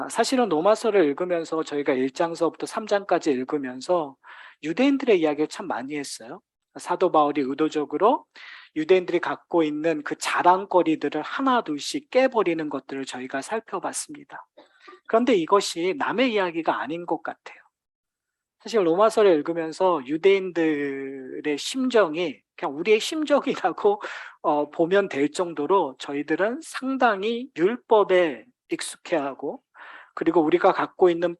사실은 로마서를 읽으면서 저희가 1장서부터 3장까지 읽으면서 유대인들의 이야기를 참 많이 했어요. 사도 바울이 의도적으로 유대인들이 갖고 있는 그 자랑거리들을 하나 둘씩 깨버리는 것들을 저희가 살펴봤습니다. 그런데 이것이 남의 이야기가 아닌 것 같아요. 사실 로마서를 읽으면서 유대인들의 심정이 그냥 우리의 심정이라고 보면 될 정도로 저희들은 상당히 율법에 익숙해하고, 그리고 우리가 갖고 있는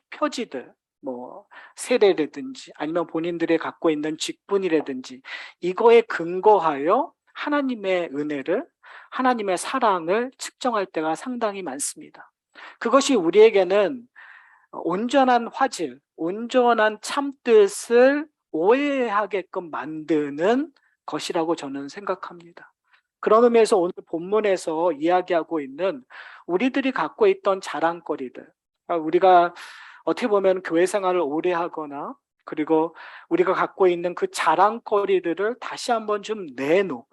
표지들, 뭐 세례라든지 아니면 본인들이 갖고 있는 직분이라든지 이거에 근거하여 하나님의 은혜를, 하나님의 사랑을 측정할 때가 상당히 많습니다. 그것이 우리에게는 온전한 화질, 온전한 참뜻을 오해하게끔 만드는 것이라고 저는 생각합니다. 그런 의미에서 오늘 본문에서 이야기하고 있는 우리들이 갖고 있던 자랑거리들, 우리가 어떻게 보면 교회 생활을 오래 하거나 그리고 우리가 갖고 있는 그 자랑거리들을 다시 한번 좀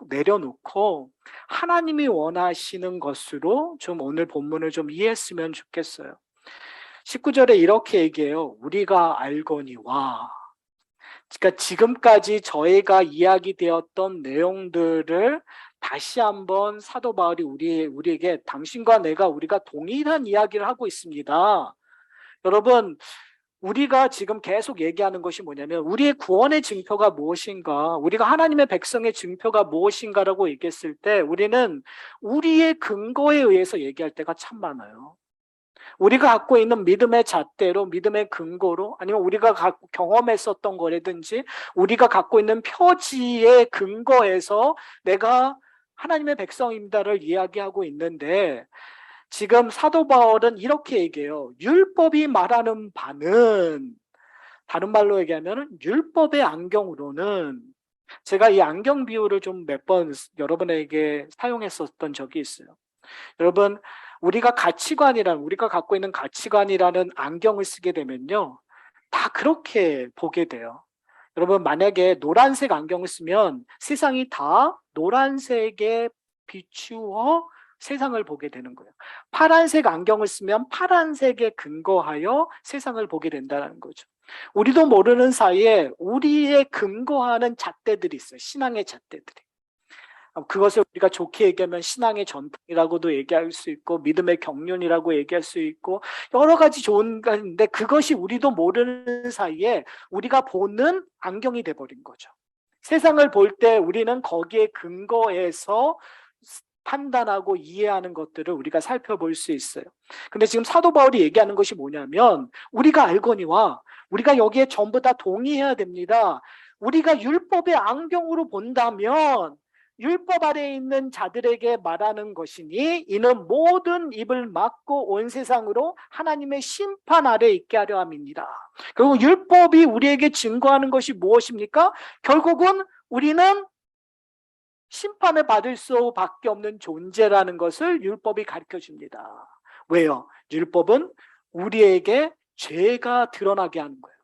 내려놓고 하나님이 원하시는 것으로 좀 오늘 본문을 좀 이해했으면 좋겠어요. 19절에 이렇게 얘기해요. 우리가 알거니와. 그러니까 지금까지 저희가 이야기되었던 내용들을 다시 한번 사도 바울이 우리에게 당신과 내가 우리가 동일한 이야기를 하고 있습니다. 여러분, 우리가 지금 계속 얘기하는 것이 뭐냐면 우리의 구원의 증표가 무엇인가, 우리가 하나님의 백성의 증표가 무엇인가라고 얘기했을 때 우리는 우리의 근거에 의해서 얘기할 때가 참 많아요. 우리가 갖고 있는 믿음의 잣대로, 믿음의 근거로, 아니면 우리가 경험했었던 거라든지 우리가 갖고 있는 표지의 근거에서 내가 하나님의 백성입니다를 이야기하고 있는데, 지금 사도 바울은 이렇게 얘기해요. 율법이 말하는 바는, 다른 말로 얘기하면 율법의 안경으로는, 제가 이 안경 비유를 좀 몇 번 여러분에게 사용했었던 적이 있어요. 여러분, 우리가 갖고 있는 가치관이라는 안경을 쓰게 되면요, 다 그렇게 보게 돼요. 여러분, 만약에 노란색 안경을 쓰면 세상이 다 노란색에 비추어 세상을 보게 되는 거예요. 파란색 안경을 쓰면 파란색에 근거하여 세상을 보게 된다는 거죠. 우리도 모르는 사이에 우리의 근거하는 잣대들이 있어요. 신앙의 잣대들이. 그것을 우리가 좋게 얘기하면 신앙의 전통이라고도 얘기할 수 있고 믿음의 경륜이라고 얘기할 수 있고 여러 가지 좋은 건데, 그것이 우리도 모르는 사이에 우리가 보는 안경이 돼버린 거죠. 세상을 볼 때 우리는 거기에 근거해서 판단하고 이해하는 것들을 우리가 살펴볼 수 있어요. 근데 지금 사도 바울이 얘기하는 것이 뭐냐면 우리가 알거니와, 우리가 여기에 전부 다 동의해야 됩니다. 우리가 율법의 안경으로 본다면 율법 아래에 있는 자들에게 말하는 것이니 이는 모든 입을 막고 온 세상으로 하나님의 심판 아래에 있게 하려 함입니다. 그리고 율법이 우리에게 증거하는 것이 무엇입니까? 결국은 우리는 심판을 받을 수밖에 없는 존재라는 것을 율법이 가르쳐 줍니다. 왜요? 율법은 우리에게 죄가 드러나게 하는 거예요.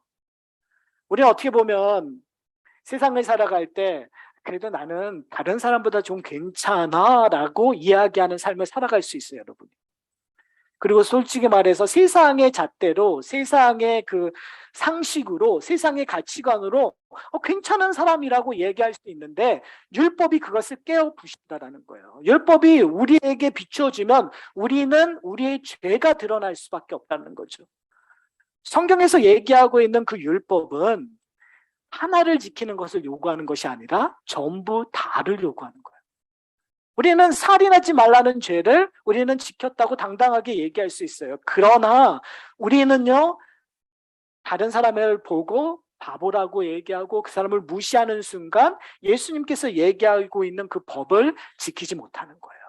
우리는 어떻게 보면 세상을 살아갈 때 그래도 나는 다른 사람보다 좀 괜찮아 라고 이야기하는 삶을 살아갈 수 있어요, 여러분. 그리고 솔직히 말해서 세상의 잣대로, 세상의 그 상식으로, 세상의 가치관으로 괜찮은 사람이라고 얘기할 수 있는데 율법이 그것을 깨어 부신다라는 거예요. 율법이 우리에게 비추어지면 우리는 우리의 죄가 드러날 수밖에 없다는 거죠. 성경에서 얘기하고 있는 그 율법은 하나를 지키는 것을 요구하는 것이 아니라 전부 다를 요구하는 거예요. 우리는 살인하지 말라는 죄를 우리는 지켰다고 당당하게 얘기할 수 있어요. 그러나 우리는요, 다른 사람을 보고 바보라고 얘기하고 그 사람을 무시하는 순간 예수님께서 얘기하고 있는 그 법을 지키지 못하는 거예요.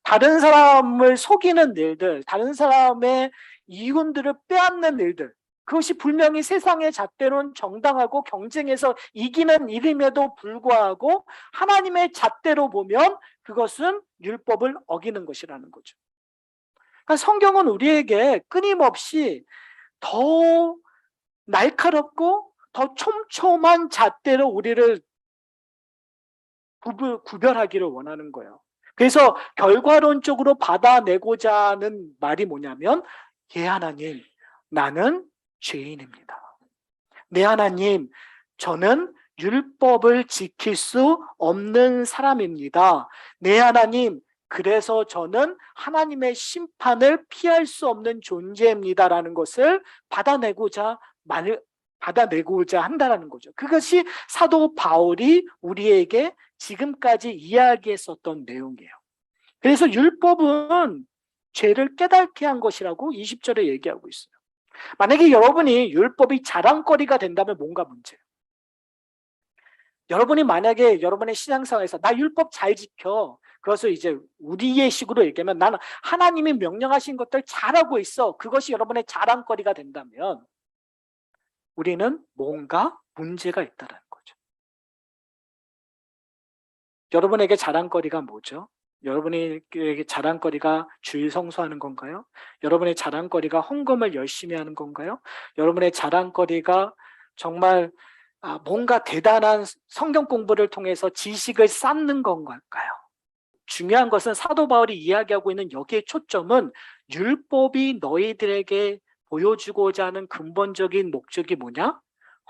다른 사람을 속이는 일들, 다른 사람의 이윤들을 빼앗는 일들, 그것이 분명히 세상의 잣대로는 정당하고 경쟁에서 이기는 일임에도 불구하고 하나님의 잣대로 보면 그것은 율법을 어기는 것이라는 거죠. 그러니까 성경은 우리에게 끊임없이 더 날카롭고 더 촘촘한 잣대로 우리를 구별하기를 원하는 거예요. 그래서 결과론적으로 받아내고자 하는 말이 뭐냐면 예, 하나님, 나는 죄인입니다. 네, 하나님, 저는 율법을 지킬 수 없는 사람입니다. 네, 하나님, 그래서 저는 하나님의 심판을 피할 수 없는 존재입니다라는 것을 받아내고자 한다는 거죠. 그것이 사도 바울이 우리에게 지금까지 이야기했었던 내용이에요. 그래서 율법은 죄를 깨닫게 한 것이라고 20절에 얘기하고 있어요. 만약에 여러분이 율법이 자랑거리가 된다면 뭔가 문제예요. 여러분이 만약에 여러분의 신앙생활에서 나 율법 잘 지켜, 그것을 이제 우리의 식으로 얘기하면 나는 하나님이 명령하신 것들 잘하고 있어, 그것이 여러분의 자랑거리가 된다면 우리는 뭔가 문제가 있다는 거죠. 여러분에게 자랑거리가 뭐죠? 여러분에게 자랑거리가 주일 성수하는 건가요? 여러분의 자랑거리가 헌금을 열심히 하는 건가요? 여러분의 자랑거리가 정말 뭔가 대단한 성경 공부를 통해서 지식을 쌓는 건가요? 중요한 것은 사도 바울이 이야기하고 있는 여기의 초점은 율법이 너희들에게 보여주고자 하는 근본적인 목적이 뭐냐?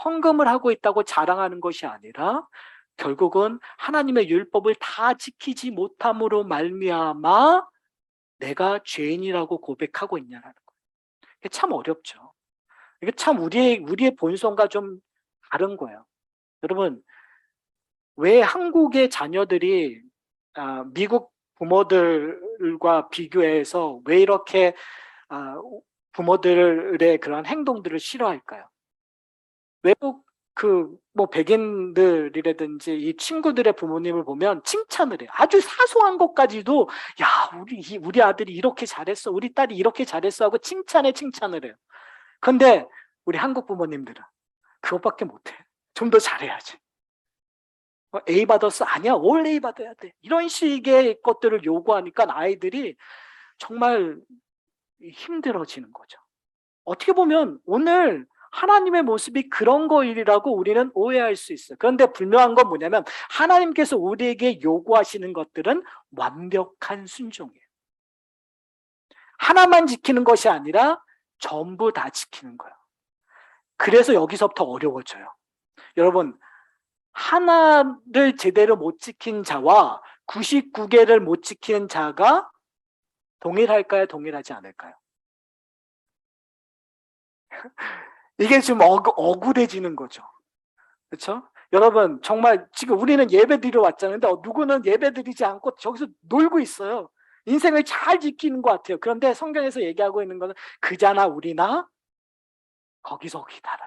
헌금을 하고 있다고 자랑하는 것이 아니라 결국은 하나님의 율법을 다 지키지 못함으로 말미암아 내가 죄인이라고 고백하고 있냐는 거예요. 이게 참 어렵죠. 이게 참 우리의 본성과 좀 다른 거예요. 여러분, 왜 한국의 자녀들이 미국 부모들과 비교해서 왜 이렇게 부모들의 그런 행동들을 싫어할까요? 외국 백인들이라든지 이 친구들의 부모님을 보면 칭찬을 해요. 아주 사소한 것까지도 야, 우리 아들이 이렇게 잘했어, 우리 딸이 이렇게 잘했어 하고 칭찬을 해요. 근데 우리 한국 부모님들은 그것밖에 못해. 좀 더 잘해야지. A 받았어? 아니야, 올 A 받아야 돼. 이런 식의 것들을 요구하니까 아이들이 정말 힘들어지는 거죠. 어떻게 보면 오늘 하나님의 모습이 그런 거이라고 우리는 오해할 수 있어요. 그런데 분명한 건 뭐냐면 하나님께서 우리에게 요구하시는 것들은 완벽한 순종이에요. 하나만 지키는 것이 아니라 전부 다 지키는 거예요. 그래서 여기서부터 어려워져요. 여러분, 하나를 제대로 못 지킨 자와 99개를 못 지키는 자가 동일할까요? 동일하지 않을까요? 이게 지금 억울해지는 거죠. 그렇죠? 여러분, 정말 지금 우리는 예배 드리러 왔잖아요. 근데 누구는 예배 드리지 않고 저기서 놀고 있어요. 인생을 잘 지키는 것 같아요. 그런데 성경에서 얘기하고 있는 것은 그자나 우리나 거기서 기다려.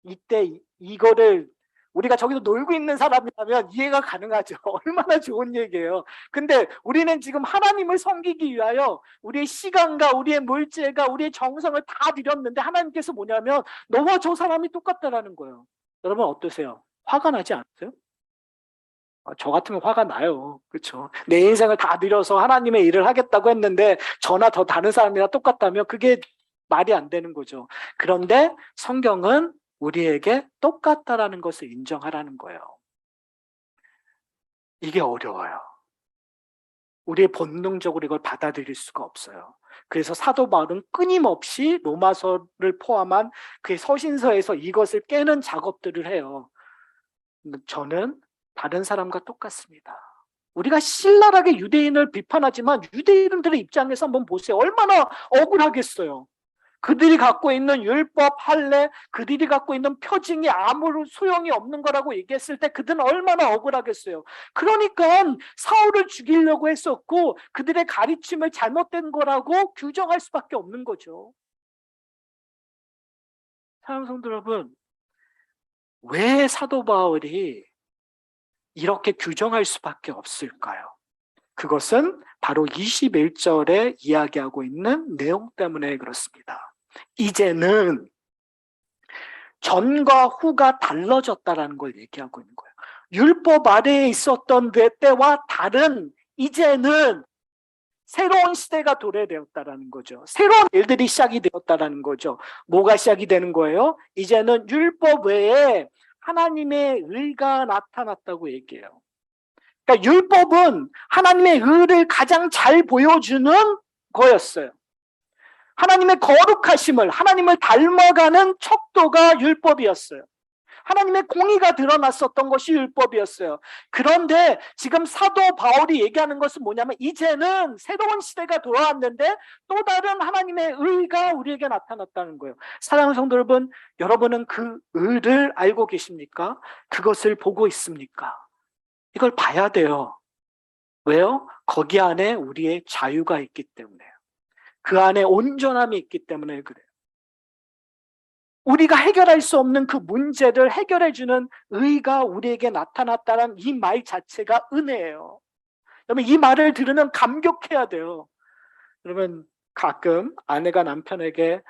이때 이거를 우리가 저기서 놀고 있는 사람이라면 이해가 가능하죠. 얼마나 좋은 얘기예요. 근데 우리는 지금 하나님을 섬기기 위하여 우리의 시간과 우리의 물질과 우리의 정성을 다 드렸는데 하나님께서 뭐냐면 너와 저 사람이 똑같다라는 거예요. 여러분 어떠세요? 화가 나지 않으세요? 저 같으면 화가 나요. 그렇죠? 내 인생을 다 드려서 하나님의 일을 하겠다고 했는데 저나 더 다른 사람이랑 똑같다면 그게 말이 안 되는 거죠. 그런데 성경은 우리에게 똑같다라는 것을 인정하라는 거예요. 이게 어려워요. 우리의 본능적으로 이걸 받아들일 수가 없어요. 그래서 사도 바울은 끊임없이 로마서를 포함한 그의 서신서에서 이것을 깨는 작업들을 해요. 저는 다른 사람과 똑같습니다. 우리가 신랄하게 유대인을 비판하지만 유대인들의 입장에서 한번 보세요. 얼마나 억울하겠어요. 그들이 갖고 있는 율법, 할례, 그들이 갖고 있는 표징이 아무런 소용이 없는 거라고 얘기했을 때 그들은 얼마나 억울하겠어요. 그러니까 사울을 죽이려고 했었고 그들의 가르침을 잘못된 거라고 규정할 수밖에 없는 거죠. 사랑하는 성도 여러분, 왜 사도 바울이 이렇게 규정할 수밖에 없을까요? 그것은 바로 21절에 이야기하고 있는 내용 때문에 그렇습니다. 이제는 전과 후가 달라졌다라는 걸 얘기하고 있는 거예요. 율법 아래에 있었던 때와 다른 이제는 새로운 시대가 도래되었다라는 거죠. 새로운 일들이 시작이 되었다라는 거죠. 뭐가 시작이 되는 거예요? 이제는 율법 외에 하나님의 의가 나타났다고 얘기해요. 그러니까 율법은 하나님의 의를 가장 잘 보여주는 거였어요. 하나님의 거룩하심을, 하나님을 닮아가는 척도가 율법이었어요. 하나님의 공의가 드러났었던 것이 율법이었어요. 그런데 지금 사도 바울이 얘기하는 것은 뭐냐면 이제는 새로운 시대가 돌아왔는데 또 다른 하나님의 의가 우리에게 나타났다는 거예요. 사랑하는 성도 여러분, 여러분은 그 의를 알고 계십니까? 그것을 보고 있습니까? 이걸 봐야 돼요. 왜요? 거기 안에 우리의 자유가 있기 때문에요. 그 안에 온전함이 있기 때문에 그래요. 우리가 해결할 수 없는 그 문제를 해결해주는 의가 우리에게 나타났다는 이 말 자체가 은혜예요. 여러분, 이 말을 들으면 감격해야 돼요. 여러분, 가끔 아내가 남편에게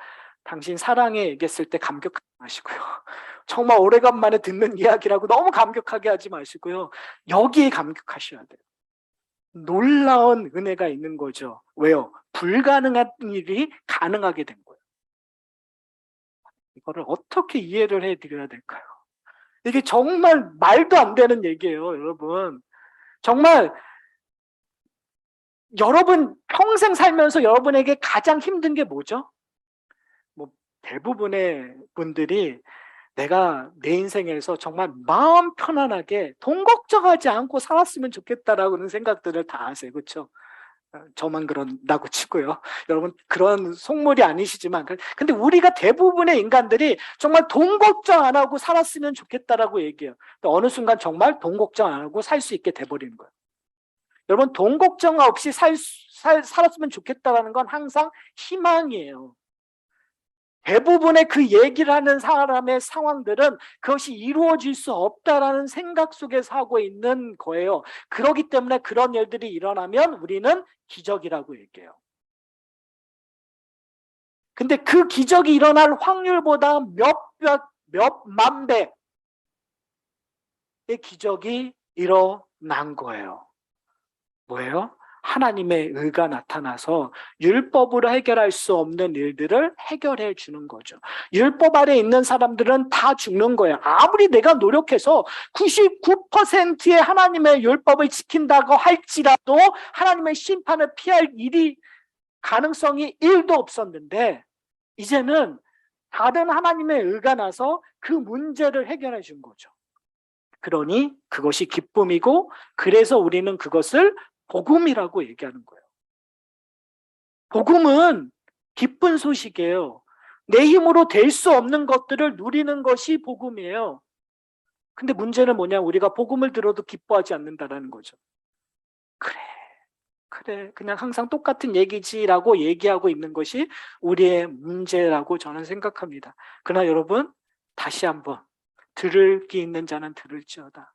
당신 사랑해 얘기했을 때 감격하지 마시고요. 정말 오래간만에 듣는 이야기라고 너무 감격하게 하지 마시고요. 여기에 감격하셔야 돼요. 놀라운 은혜가 있는 거죠. 왜요? 불가능한 일이 가능하게 된 거예요. 이거를 어떻게 이해를 해드려야 될까요? 이게 정말 말도 안 되는 얘기예요, 여러분. 정말 여러분 평생 살면서 여러분에게 가장 힘든 게 뭐죠? 뭐 대부분의 분들이 내가 내 인생에서 정말 마음 편안하게 돈 걱정하지 않고 살았으면 좋겠다라는 생각들을 다 하세요. 그렇죠? 저만 그런다고 치고요. 여러분 그런 속물이 아니시지만 근데 우리가 대부분의 인간들이 정말 돈 걱정 안 하고 살았으면 좋겠다라고 얘기해요. 어느 순간 정말 돈 걱정 안 하고 살 수 있게 돼버리는 거예요. 여러분 돈 걱정 없이 살았으면 좋겠다라는 건 항상 희망이에요. 대부분의 그 얘기를 하는 사람의 상황들은 그것이 이루어질 수 없다라는 생각 속에서 하고 있는 거예요. 그렇기 때문에 그런 일들이 일어나면 우리는 기적이라고 얘기해요. 근데 그 기적이 일어날 확률보다 몇만 배의 기적이 일어난 거예요. 뭐예요? 하나님의 의가 나타나서 율법으로 해결할 수 없는 일들을 해결해 주는 거죠. 율법 아래 있는 사람들은 다 죽는 거예요. 아무리 내가 노력해서 99%의 하나님의 율법을 지킨다고 할지라도 하나님의 심판을 피할 가능성이 1도 없었는데 이제는 다른 하나님의 의가 나서 그 문제를 해결해 준 거죠. 그러니 그것이 기쁨이고 그래서 우리는 그것을 복음이라고 얘기하는 거예요. 복음은 기쁜 소식이에요. 내 힘으로 될 수 없는 것들을 누리는 것이 복음이에요. 근데 문제는 뭐냐? 우리가 복음을 들어도 기뻐하지 않는다라는 거죠. 그래, 그냥 항상 똑같은 얘기지라고 얘기하고 있는 것이 우리의 문제라고 저는 생각합니다. 그러나 여러분, 다시 한번 들을 귀 있는 자는 들을지어다.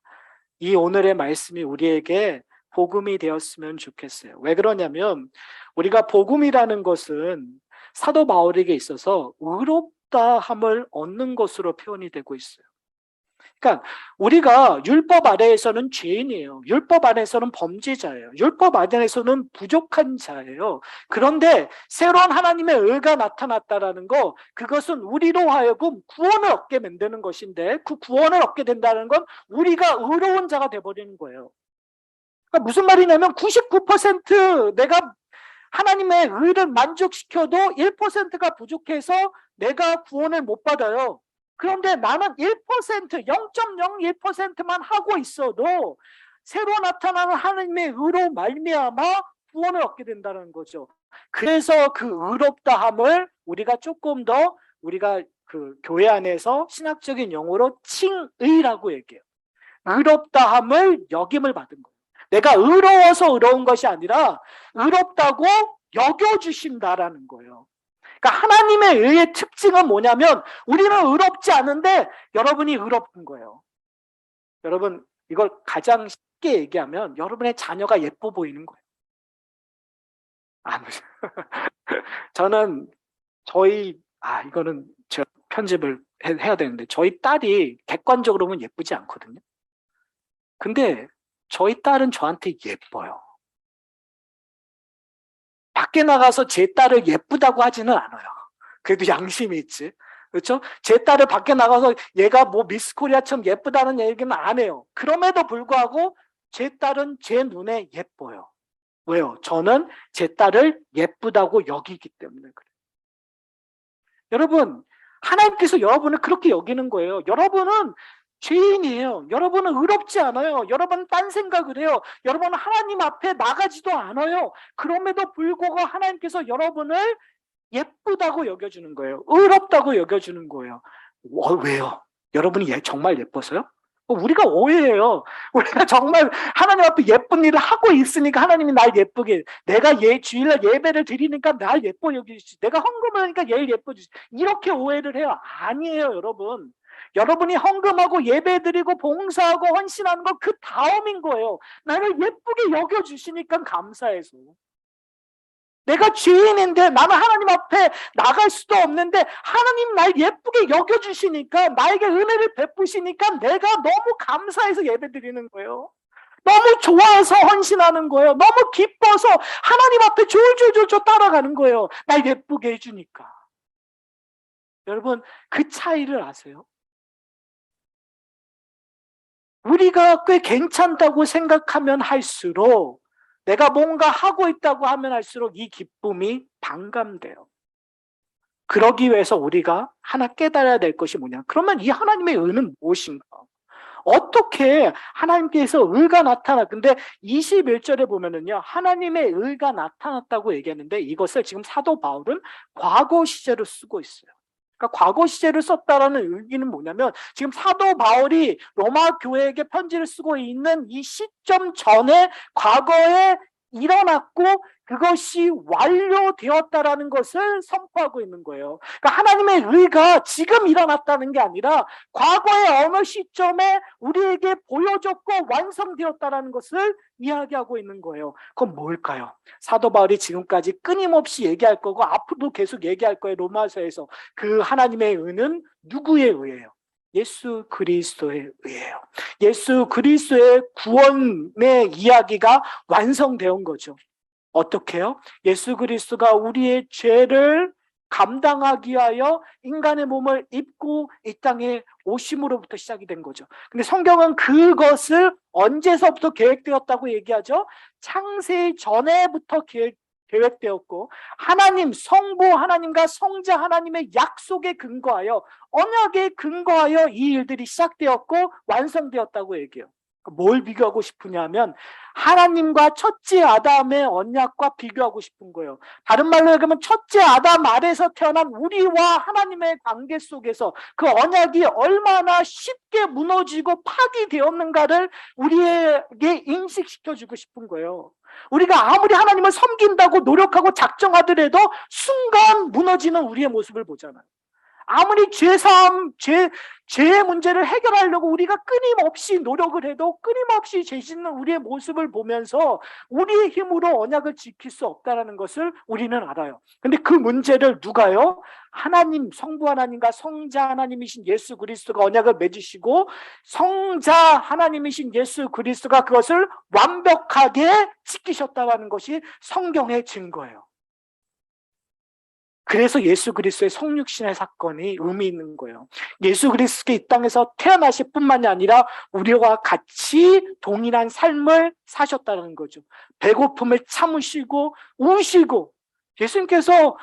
이 오늘의 말씀이 우리에게 복음이 되었으면 좋겠어요. 왜 그러냐면 우리가 복음이라는 것은 사도 바울에게 있어서 의롭다함을 얻는 것으로 표현이 되고 있어요. 그러니까 우리가 율법 아래에서는 죄인이에요. 율법 안에서는 범죄자예요. 율법 안에서는 부족한 자예요. 그런데 새로운 하나님의 의가 나타났다라는 거, 그것은 우리로 하여금 구원을 얻게 만드는 것인데 그 구원을 얻게 된다는 건 우리가 의로운 자가 돼버리는 거예요. 그러니까 무슨 말이냐면 99% 내가 하나님의 의를 만족시켜도 1%가 부족해서 내가 구원을 못 받아요. 그런데 나는 1%, 0.01%만 하고 있어도 새로 나타나는 하나님의 의로 말미암아 구원을 얻게 된다는 거죠. 그래서 그 의롭다함을 우리가 조금 더 우리가 그 교회 안에서 신학적인 용어로 칭의라고 얘기해요. 의롭다함을 역임을 받은 거예요. 내가 의로워서 의로운 것이 아니라 의롭다고 여겨주신다라는 거예요. 그러니까 하나님의 의의 특징은 뭐냐면 우리는 의롭지 않은데 여러분이 의롭은 거예요. 여러분 이걸 가장 쉽게 얘기하면 여러분의 자녀가 예뻐 보이는 거예요. 저는 이거는 제가 편집을 해야 되는데 저희 딸이 객관적으로 보면 예쁘지 않거든요. 근데 저희 딸은 저한테 예뻐요. 밖에 나가서 제 딸을 예쁘다고 하지는 않아요. 그래도 양심이 있지. 그렇죠? 제 딸을 밖에 나가서 얘가 뭐 미스 코리아처럼 예쁘다는 얘기는 안 해요. 그럼에도 불구하고 제 딸은 제 눈에 예뻐요. 왜요? 저는 제 딸을 예쁘다고 여기기 때문에 그래요. 여러분, 하나님께서 여러분을 그렇게 여기는 거예요. 여러분은 죄인이에요. 여러분은 의롭지 않아요. 여러분은 딴 생각을 해요. 여러분은 하나님 앞에 나가지도 않아요. 그럼에도 불구하고 하나님께서 여러분을 예쁘다고 여겨주는 거예요. 의롭다고 여겨주는 거예요. 왜요? 여러분이 정말 예뻐서요? 우리가 오해해요. 우리가 정말 하나님 앞에 예쁜 일을 하고 있으니까 하나님이 날 예쁘게, 내가 주일날 예배를 드리니까 날 예뻐 여기시지, 내가 헌금을 하니까 얘를 예뻐 주시, 이렇게 오해를 해요. 아니에요, 여러분. 여러분이 헌금하고 예배드리고 봉사하고 헌신하는 건 그 다음인 거예요. 나를 예쁘게 여겨주시니까 감사해서. 내가 죄인인데 나는 하나님 앞에 나갈 수도 없는데 하나님 날 예쁘게 여겨주시니까, 나에게 은혜를 베푸시니까 내가 너무 감사해서 예배드리는 거예요. 너무 좋아서 헌신하는 거예요. 너무 기뻐서 하나님 앞에 졸졸졸졸 따라가는 거예요. 날 예쁘게 해주니까. 여러분, 그 차이를 아세요? 우리가 꽤 괜찮다고 생각하면 할수록, 내가 뭔가 하고 있다고 하면 할수록 이 기쁨이 반감돼요. 그러기 위해서 우리가 하나 깨달아야 될 것이 뭐냐? 그러면 이 하나님의 의는 무엇인가? 어떻게 하나님께서 의가 근데 21절에 보면은요, 하나님의 의가 나타났다고 얘기하는데, 이것을 지금 사도 바울은 과거 시제로 쓰고 있어요. 그러니까 과거 시제를 썼다라는 의미는 뭐냐면, 지금 사도 바울이 로마 교회에게 편지를 쓰고 있는 이 시점 전에 과거에 일어났고 그것이 완료되었다라는 것을 선포하고 있는 거예요. 그러니까 하나님의 의가 지금 일어났다는 게 아니라 과거의 어느 시점에 우리에게 보여졌고 완성되었다라는 것을 이야기하고 있는 거예요. 그건 뭘까요? 사도 바울이 지금까지 끊임없이 얘기할 거고 앞으로도 계속 얘기할 거예요. 로마서에서. 그 하나님의 의는 누구의 의예요? 예수 그리스도의 의예요. 예수 그리스도의 구원의 이야기가 완성되온 거죠. 어떻게요? 예수 그리스도가 우리의 죄를 감당하기 위하여 인간의 몸을 입고 이 땅에 오심으로부터 시작이 된 거죠. 근데 성경은 그것을 언제서부터 계획되었다고 얘기하죠? 창세 전에부터 계획되었고, 하나님, 성부 하나님과 성자 하나님의 약속에 근거하여, 언약에 근거하여 이 일들이 시작되었고 완성되었다고 얘기해요. 뭘 비교하고 싶으냐면 하나님과 첫째 아담의 언약과 비교하고 싶은 거예요. 다른 말로 얘기하면 첫째 아담 아래서 태어난 우리와 하나님의 관계 속에서 그 언약이 얼마나 쉽게 무너지고 파기되었는가를 우리에게 인식시켜주고 싶은 거예요. 우리가 아무리 하나님을 섬긴다고 노력하고 작정하더라도 순간 무너지는 우리의 모습을 보잖아요. 아무리 죄의 문제를 해결하려고 우리가 끊임없이 노력을 해도 끊임없이 죄 짓는 우리의 모습을 보면서 우리의 힘으로 언약을 지킬 수 없다는 것을 우리는 알아요. 근데 그 문제를 누가요? 하나님, 성부 하나님과 성자 하나님이신 예수 그리스도가 언약을 맺으시고 성자 하나님이신 예수 그리스도가 그것을 완벽하게 지키셨다는 것이 성경의 증거예요. 그래서 예수 그리스도의 성육신의 사건이 의미 있는 거예요. 예수 그리스도가 이 땅에서 태어나실 뿐만이 아니라 우리와 같이 동일한 삶을 사셨다는 거죠. 배고픔을 참으시고 우시고, 예수님께서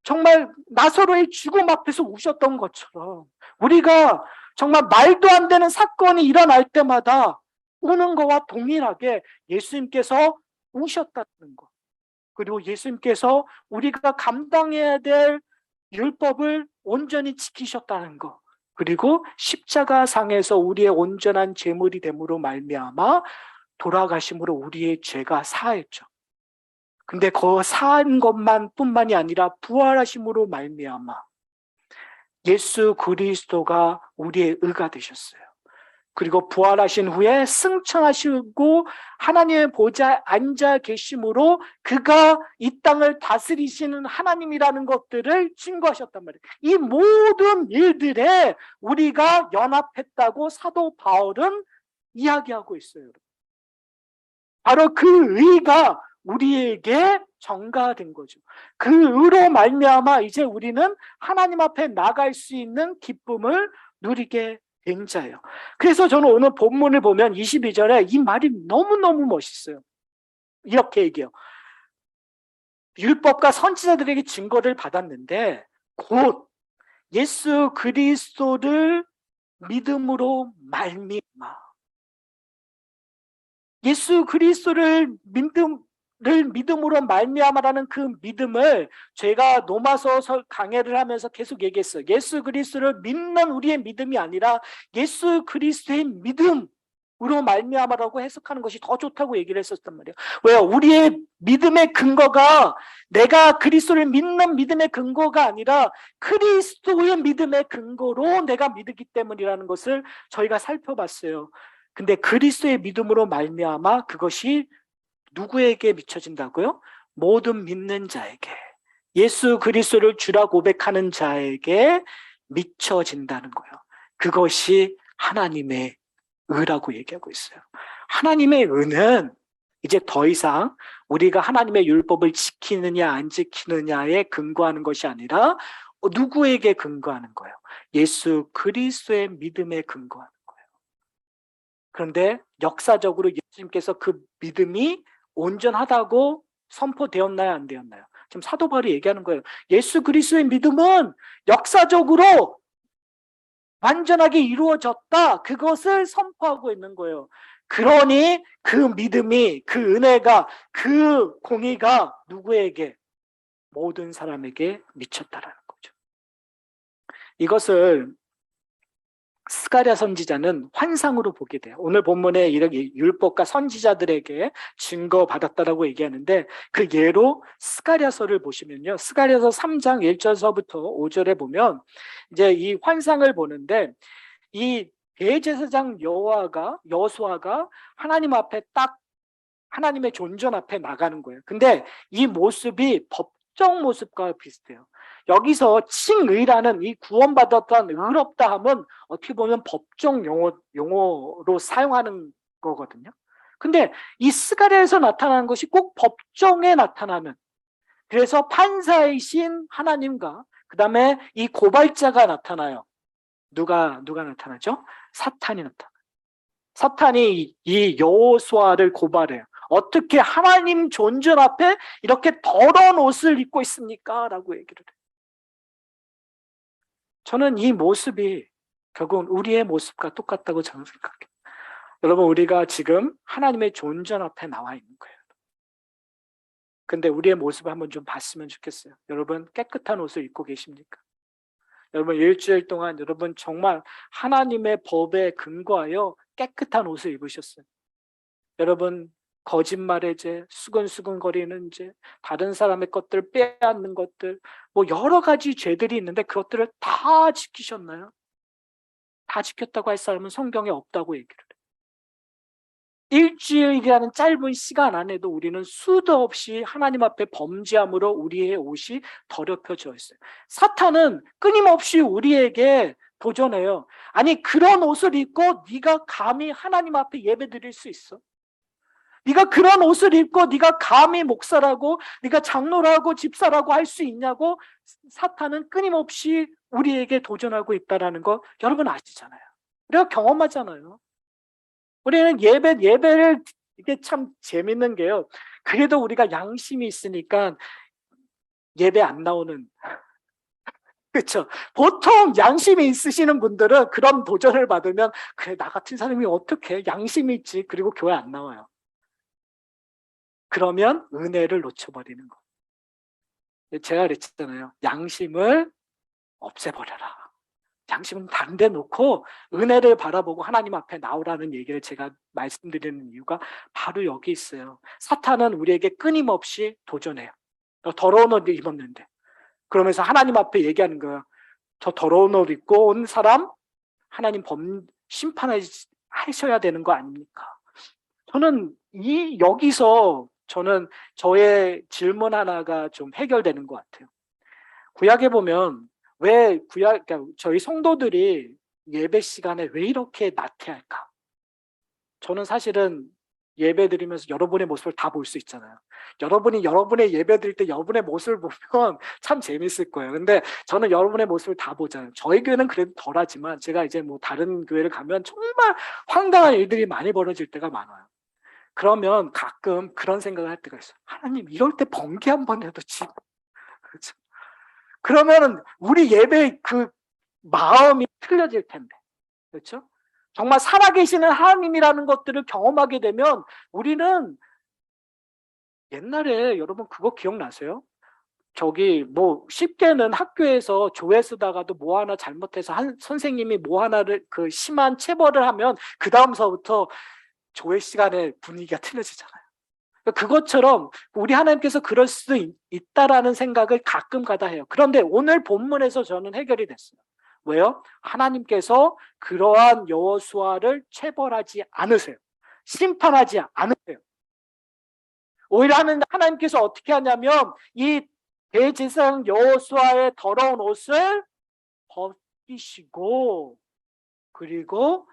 정말 나사로의 죽음 앞에서 우셨던 것처럼 우리가 정말 말도 안 되는 사건이 일어날 때마다 우는 거와 동일하게 예수님께서 우셨다는 것. 그리고 예수님께서 우리가 감당해야 될 율법을 온전히 지키셨다는 것, 그리고 십자가상에서 우리의 온전한 제물이 됨으로 말미암아 돌아가심으로 우리의 죄가 사했죠. 근데 그 사한 것만 뿐만이 아니라 부활하심으로 말미암아 예수 그리스도가 우리의 의가 되셨어요. 그리고 부활하신 후에 승천하시고 하나님의 보좌에 앉아 계심으로 그가 이 땅을 다스리시는 하나님이라는 것들을 증거하셨단 말이에요. 이 모든 일들에 우리가 연합했다고 사도 바울은 이야기하고 있어요. 바로 그 의가 우리에게 전가된 거죠. 그 의로 말미암아 이제 우리는 하나님 앞에 나갈 수 있는 기쁨을 누리게 된 자예요. 그래서 저는 오늘 본문을 보면 22절에 이 말이 너무너무 멋있어요. 이렇게 얘기해요. 율법과 선지자들에게 증거를 받았는데 곧 예수 그리스도를 믿음으로 말미암아. 예수 그리스도를 믿음으로 말미암아라는 그 믿음을 제가 로마서 강해를 하면서 계속 얘기했어요. 예수 그리스도를 믿는 우리의 믿음이 아니라 예수 그리스도의 믿음으로 말미암아라고 해석하는 것이 더 좋다고 얘기를 했었단 말이에요. 왜요? 우리의 믿음의 근거가 내가 그리스도를 믿는 믿음의 근거가 아니라 그리스도의 믿음의 근거로 내가 믿기 때문이라는 것을 저희가 살펴봤어요. 근데 그리스도의 믿음으로 말미암아 그것이 누구에게 미쳐진다고요? 모든 믿는 자에게, 예수 그리스도를 주라 고백하는 자에게 미쳐진다는 거예요. 그것이 하나님의 의라고 얘기하고 있어요. 하나님의 의는 이제 더 이상 우리가 하나님의 율법을 지키느냐 안 지키느냐에 근거하는 것이 아니라 누구에게 근거하는 거예요? 예수 그리스도의 믿음에 근거하는 거예요. 그런데 역사적으로 예수님께서 그 믿음이 온전하다고 선포되었나요? 안 되었나요? 지금 사도 바울이 얘기하는 거예요. 예수 그리스도의 믿음은 역사적으로 완전하게 이루어졌다. 그것을 선포하고 있는 거예요. 그러니 그 믿음이, 그 은혜가, 그 공의가 누구에게? 모든 사람에게 미쳤다라는 거죠. 이것을 스가랴 선지자는 환상으로 보게 돼요. 오늘 본문에 이렇게 율법과 선지자들에게 증거받았다라고 얘기하는데 그 예로 스가랴서를 보시면요. 스가랴서 3장 1절서부터 5절에 보면 이제 이 환상을 보는데 이 대제사장 여호수아가 하나님 앞에 딱 하나님의 존전 앞에 나가는 거예요. 근데 이 모습이 법정 모습과 비슷해요. 여기서 칭의라는 이 구원받았던 의롭다함은 어떻게 보면 법정 용어로 사용하는 거거든요. 근데 이 스가랴에서 나타나는 것이 꼭 법정에 나타나면, 그래서 판사이신 하나님과 그 다음에 이 고발자가 나타나요. 누가 나타나죠? 사탄이 나타나요. 사탄이 이 여호수아를 고발해요. 어떻게 하나님 존전 앞에 이렇게 더러운 옷을 입고 있습니까? 라고 얘기를 해요. 저는 이 모습이 결국은 우리의 모습과 똑같다고 저는 생각해요. 여러분, 우리가 지금 하나님의 존전 앞에 나와 있는 거예요. 근데 우리의 모습을 한번 좀 봤으면 좋겠어요. 여러분, 깨끗한 옷을 입고 계십니까? 여러분, 일주일 동안 여러분 정말 하나님의 법에 근거하여 깨끗한 옷을 입으셨어요. 여러분, 거짓말의 죄, 수근수근거리는 죄, 다른 사람의 것들 빼앗는 것들, 뭐 여러 가지 죄들이 있는데 그것들을 다 지키셨나요? 다 지켰다고 할 사람은 성경에 없다고 얘기를 해요. 일주일이라는 짧은 시간 안에도 우리는 수도 없이 하나님 앞에 범죄함으로 우리의 옷이 더럽혀져 있어요. 사탄은 끊임없이 우리에게 도전해요. 아니, 그런 옷을 입고 네가 감히 하나님 앞에 예배드릴 수 있어? 네가 그런 옷을 입고 네가 감히 목사라고, 네가 장로라고 집사라고 할 수 있냐고 사탄은 끊임없이 우리에게 도전하고 있다는 거 여러분 아시잖아요. 우리가 경험하잖아요. 우리는 예배를, 이게 참 재밌는 게요. 그래도 우리가 양심이 있으니까 예배 안 나오는, 그렇죠? 보통 양심이 있으시는 분들은 그런 도전을 받으면 그래, 나 같은 사람이 어떻게 양심이 있지? 그리고 교회 안 나와요. 그러면 은혜를 놓쳐버리는 거예요. 제가 그랬잖아요. 양심을 없애버려라. 양심은 다른 데 놓고 은혜를 바라보고 하나님 앞에 나오라는 얘기를 제가 말씀드리는 이유가 바로 여기 있어요. 사탄은 우리에게 끊임없이 도전해요. 너 더러운 옷 입었는데. 그러면서 하나님 앞에 얘기하는 거예요. 저 더러운 옷 입고 온 사람 하나님 심판하셔야 되는 거 아닙니까? 저는 여기서 저는 저의 질문 하나가 좀 해결되는 것 같아요. 구약에 보면 왜 그러니까 저희 성도들이 예배 시간에 왜 이렇게 나태할까? 저는 사실은 예배 드리면서 여러분의 모습을 다 볼 수 있잖아요. 여러분이 여러분의 예배 드릴 때 여러분의 모습을 보면 참 재밌을 거예요. 근데 저는 여러분의 모습을 다 보잖아요. 저희 교회는 그래도 덜하지만 제가 이제 뭐 다른 교회를 가면 정말 황당한 일들이 많이 벌어질 때가 많아요. 그러면 가끔 그런 생각을 할 때가 있어요. 하나님, 이럴 때 번개 한 번 해도 지. 그렇죠? 그러면은 우리 예배 마음이 틀려질 텐데. 그렇죠? 정말 살아계시는 하나님이라는 것들을 경험하게 되면 우리는 옛날에 여러분 그거 기억나세요? 저기 뭐 쉽게는 학교에서 조회 쓰다가도 뭐 하나 잘못해서 한 선생님이 뭐 하나를 그 심한 체벌을 하면 그 다음서부터 조회 시간에 분위기가 틀려지잖아요. 그것처럼 우리 하나님께서 그럴 수도 있다라는 생각을 가끔 가다 해요. 그런데 오늘 본문에서 저는 해결이 됐어요. 왜요? 하나님께서 그러한 여호수아를 체벌하지 않으세요. 심판하지 않으세요. 오히려 하나님께서 어떻게 하냐면 이 대제사장 여호수아의 더러운 옷을 벗기시고 그리고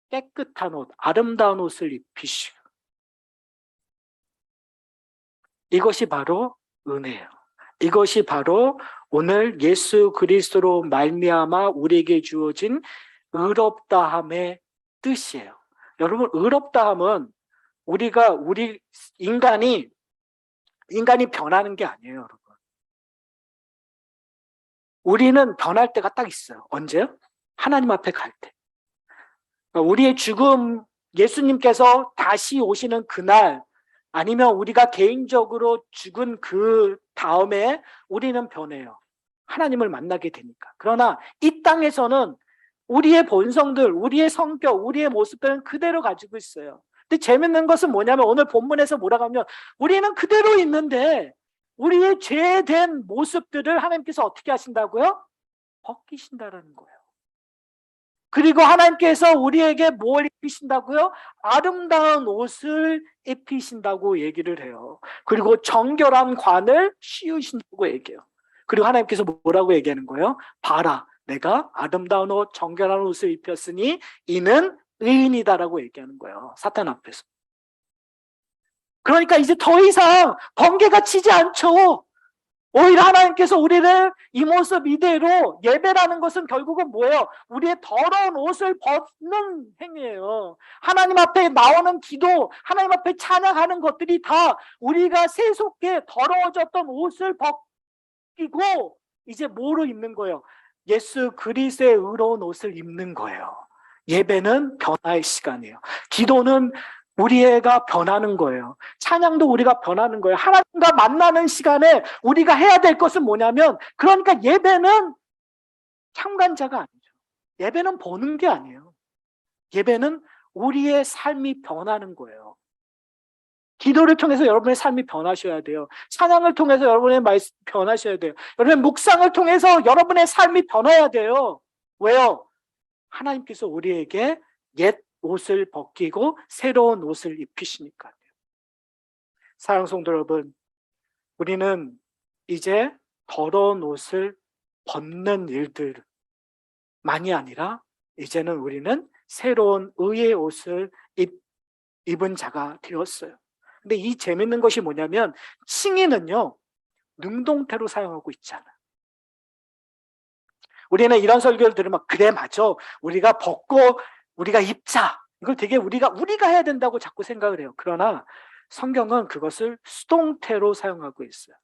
깨끗한 옷, 아름다운 옷을 입히시고 이것이 바로 은혜예요. 이것이 바로 오늘 예수 그리스도로 말미암아 우리에게 주어진 의롭다함의 뜻이에요. 여러분 의롭다함은 우리 인간이 변하는 게 아니에요, 여러분. 우리는 변할 때가 딱 있어요. 언제요? 하나님 앞에 갈 때. 우리의 죽음, 예수님께서 다시 오시는 그날, 아니면 우리가 개인적으로 죽은 그 다음에 우리는 변해요. 하나님을 만나게 되니까. 그러나 이 땅에서는 우리의 본성들, 우리의 성격, 우리의 모습들은 그대로 가지고 있어요. 근데 재밌는 것은 뭐냐면 오늘 본문에서 뭐라고 하면 우리는 그대로 있는데 우리의 죄된 모습들을 하나님께서 어떻게 하신다고요? 벗기신다라는 거예요. 그리고 하나님께서 우리에게 뭘 입히신다고요? 아름다운 옷을 입히신다고 얘기를 해요. 그리고 정결한 관을 씌우신다고 얘기해요. 그리고 하나님께서 뭐라고 얘기하는 거예요? 봐라, 내가 아름다운 옷, 정결한 옷을 입혔으니 이는 의인이다라고 얘기하는 거예요. 사탄 앞에서. 그러니까 이제 더 이상 번개가 치지 않죠. 오히려 하나님께서 우리를 이 모습 이대로 예배라는 것은 결국은 뭐예요? 우리의 더러운 옷을 벗는 행위예요. 하나님 앞에 나오는 기도, 하나님 앞에 찬양하는 것들이 다 우리가 세속에 더러워졌던 옷을 벗기고 이제 뭐로 입는 거예요? 예수 그리스도의 의로운 옷을 입는 거예요. 예배는 변화의 시간이에요. 기도는 우리가 변하는 거예요. 찬양도 우리가 변하는 거예요. 하나님과 만나는 시간에 우리가 해야 될 것은 뭐냐면, 그러니까 예배는 참관자가 아니죠. 예배는 보는 게 아니에요. 예배는 우리의 삶이 변하는 거예요. 기도를 통해서 여러분의 삶이 변하셔야 돼요. 찬양을 통해서 여러분의 말씀 변하셔야 돼요. 여러분의 묵상을 통해서 여러분의 삶이 변해야 돼요. 왜요? 하나님께서 우리에게 옛 옷을 벗기고 새로운 옷을 입히시니까요. 사랑하는 성도 여러분, 우리는 이제 더러운 옷을 벗는 일들만이 아니라 이제는 우리는 새로운 의의 옷을 입은 자가 되었어요. 근데 이 재밌는 것이 뭐냐면 칭의는요, 능동태로 사용하고 있잖아요. 우리는 이런 설교를 들으면 그래 맞아, 우리가 벗고 우리가 입자, 이걸 되게 우리가 해야 된다고 자꾸 생각을 해요. 그러나 성경은 그것을 수동태로 사용하고 있어요.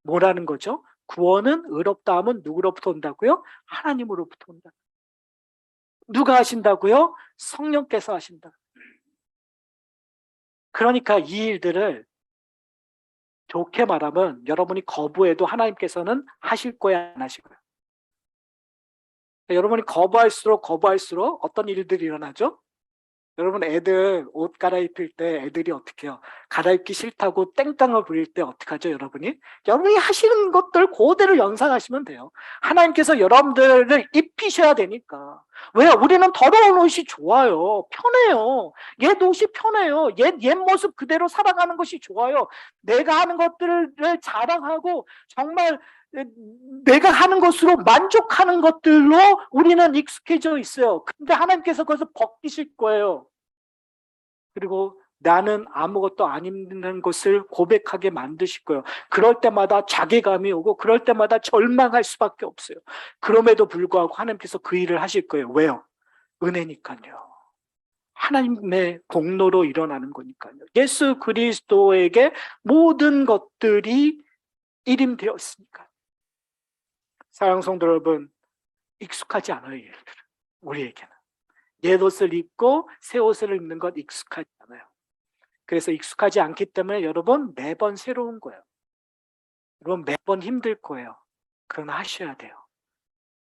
뭐라는 거죠? 구원은 의롭다함은 누구로부터 온다고요? 하나님으로부터 온다. 누가 하신다고요? 성령께서 하신다. 그러니까 이 일들을 좋게 말하면 여러분이 거부해도 하나님께서는 하실 거야, 안 하실 거야? 여러분이 거부할수록 어떤 일들이 일어나죠? 여러분 애들 옷 갈아입힐 때 애들이 어떻게 해요? 갈아입기 싫다고 땡땅을 부릴 때 어떻게 하죠, 여러분이? 여러분이 하시는 것들 그대로 연상하시면 돼요. 하나님께서 여러분들을 입히셔야 되니까. 왜요? 우리는 더러운 옷이 좋아요. 편해요. 옛 옷이 편해요. 옛 모습 그대로 살아가는 것이 좋아요. 내가 하는 것들을 자랑하고 정말 내가 하는 것으로 만족하는 것들로 우리는 익숙해져 있어요. 근데 하나님께서 그것을 벗기실 거예요. 그리고 나는 아무것도 안 힘든 것을 고백하게 만드실 거예요. 그럴 때마다 자괴감이 오고 그럴 때마다 절망할 수밖에 없어요. 그럼에도 불구하고 하나님께서 그 일을 하실 거예요. 왜요? 은혜니까요. 하나님의 공로로 일어나는 거니까요. 예수 그리스도에게 모든 것들이 일임되었으니까. 사랑하는 성도 여러분, 익숙하지 않아요, 얘들은. 우리에게는. 옛 옷을 입고 새 옷을 입는 것 익숙하지 않아요. 그래서 익숙하지 않기 때문에 여러분 매번 새로운 거예요. 여러분 매번 힘들 거예요. 그러나 하셔야 돼요.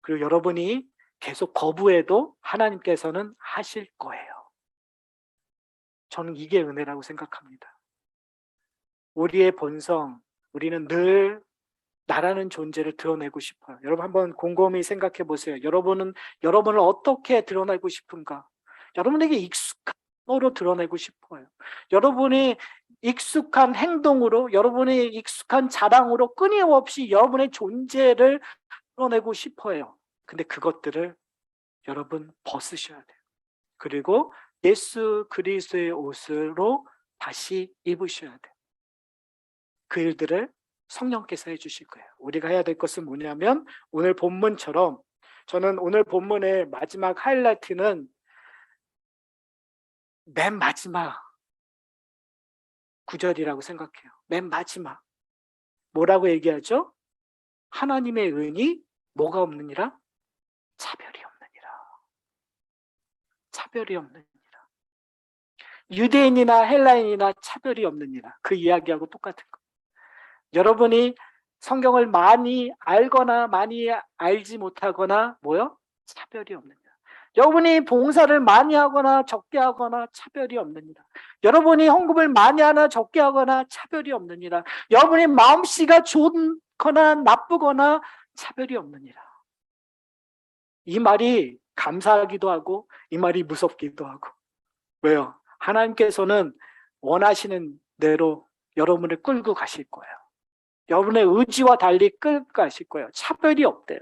그리고 여러분이 계속 거부해도 하나님께서는 하실 거예요. 저는 이게 은혜라고 생각합니다. 우리의 본성, 우리는 늘 나라는 존재를 드러내고 싶어요. 여러분 한번 곰곰이 생각해 보세요. 여러분을 어떻게 드러내고 싶은가? 여러분에게 익숙한 거로 드러내고 싶어요. 여러분이 익숙한 행동으로, 여러분의 익숙한 자랑으로 끊임없이 여러분의 존재를 드러내고 싶어요. 근데 그것들을 여러분 벗으셔야 돼요. 그리고 예수 그리스도의 옷으로 다시 입으셔야 돼요. 그 일들을 성령께서 해주실 거예요. 우리가 해야 될 것은 뭐냐면 오늘 본문처럼, 저는 오늘 본문의 마지막 하이라이트는 맨 마지막 구절이라고 생각해요. 맨 마지막. 뭐라고 얘기하죠? 하나님의 은이 뭐가 없느니라? 차별이 없느니라. 차별이 없느니라. 유대인이나 헬라인이나 차별이 없느니라. 그 이야기하고 똑같은 거. 여러분이 성경을 많이 알거나 많이 알지 못하거나 뭐요? 차별이 없느니라. 여러분이 봉사를 많이 하거나 적게 하거나 차별이 없느니라. 여러분이 헌금을 많이 하나 적게 하거나 차별이 없느니라. 여러분이 마음씨가 좋거나 나쁘거나 차별이 없느니라. 이 말이 감사하기도 하고 이 말이 무섭기도 하고. 왜요? 하나님께서는 원하시는 대로 여러분을 끌고 가실 거예요. 여러분의 의지와 달리 끌고 가실 거예요. 차별이 없대요.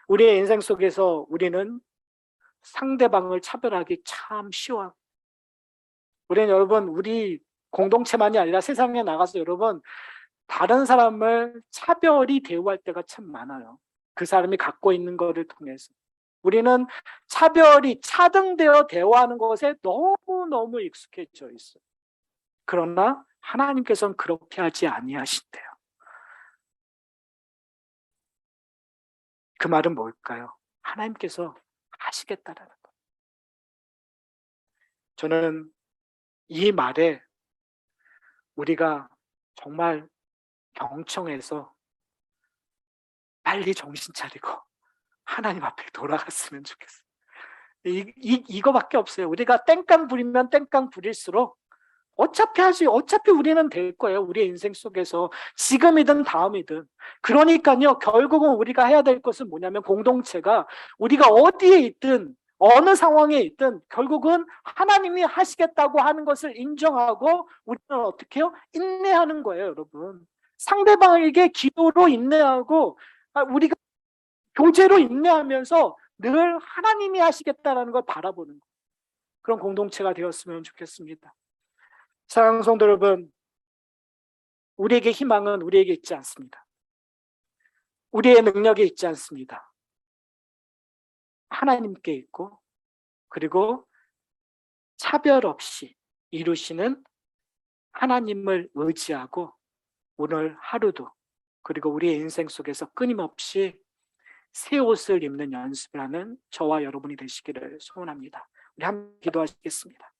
우리의 인생 속에서 우리는 상대방을 차별하기 참 쉬워요. 우리는 여러분, 우리 공동체만이 아니라 세상에 나가서 여러분, 다른 사람을 차별이 대우할 때가 참 많아요. 그 사람이 갖고 있는 것을 통해서. 우리는 차별이 차등되어 대화하는 것에 너무너무 익숙해져 있어요. 그러나 하나님께서는 그렇게 하지 아니하신대요. 그 말은 뭘까요? 하나님께서 하시겠다라는 것. 저는 이 말에 우리가 정말 경청해서 빨리 정신 차리고 하나님 앞에 돌아갔으면 좋겠어요. 이거밖에 없어요. 우리가 땡깡 부리면 땡깡 부릴수록 어차피 우리는 될 거예요. 우리의 인생 속에서 지금이든 다음이든. 그러니까요, 결국은 우리가 해야 될 것은 뭐냐면 공동체가 우리가 어디에 있든 어느 상황에 있든 결국은 하나님이 하시겠다고 하는 것을 인정하고 우리는 어떻게 해요? 인내하는 거예요, 여러분. 상대방에게 기도로 인내하고 우리가 교제로 인내하면서 늘 하나님이 하시겠다라는 걸 바라보는 거예요. 그런 공동체가 되었으면 좋겠습니다. 사랑하는 성도 여러분, 우리에게 희망은 우리에게 있지 않습니다. 우리의 능력에 있지 않습니다. 하나님께 있고, 그리고 차별 없이 이루시는 하나님을 의지하고 오늘 하루도, 그리고 우리의 인생 속에서 끊임없이 새 옷을 입는 연습을 하는 저와 여러분이 되시기를 소원합니다. 우리 함께 기도하시겠습니다.